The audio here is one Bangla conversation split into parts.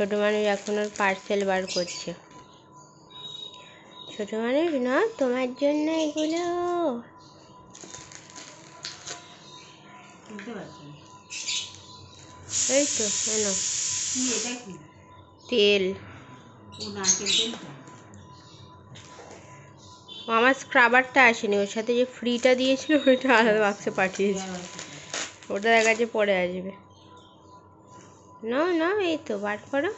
ছোট মানুষ এখন ওর পার্সেল বার করছে। ছোট মানুষ না, তোমার জন্য এগুলো। এই তো এনো তেল। আমার স্ক্রাবারটা আসেনি, ওর সাথে যে ফ্রিটা দিয়েছিল ওইটা আলাদা বাক্সে পাঠিয়েছে, ওটা দেখা যাচ্ছে পরে আসবে। না না, এই তো বার করো।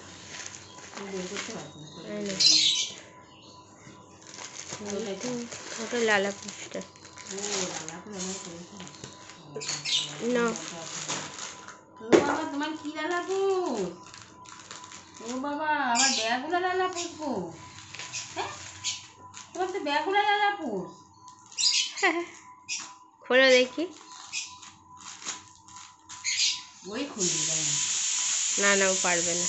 ওটা লালা পুষটা না। তোমার কি লালা পুষ? ও বাবা, আমার ব্যাগুলা লালা পুষবো? হ্যাঁ, তোমার তো ব্যাগুলা লালা পুষ। খোলো দেখি। ওই খুলবি না না, ও পারবে না।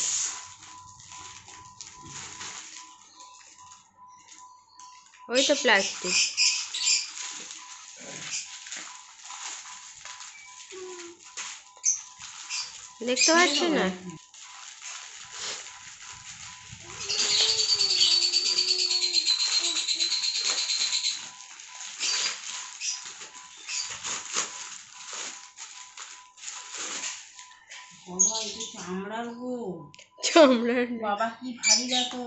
ওই তো প্লাস্টিক। দেখতে পাচ্ছ না? বাবা, এটা চামড়ার গো। চামড়ার? বাবা কি ভারী দেখো।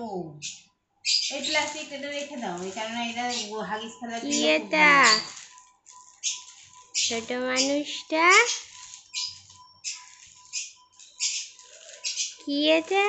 এই প্লাস্টিক এটা রেখে দাও, এই কারণে এটা হাগিস ফেলার কি জন্য। এটা? ছোট মানুষটা কি এটা?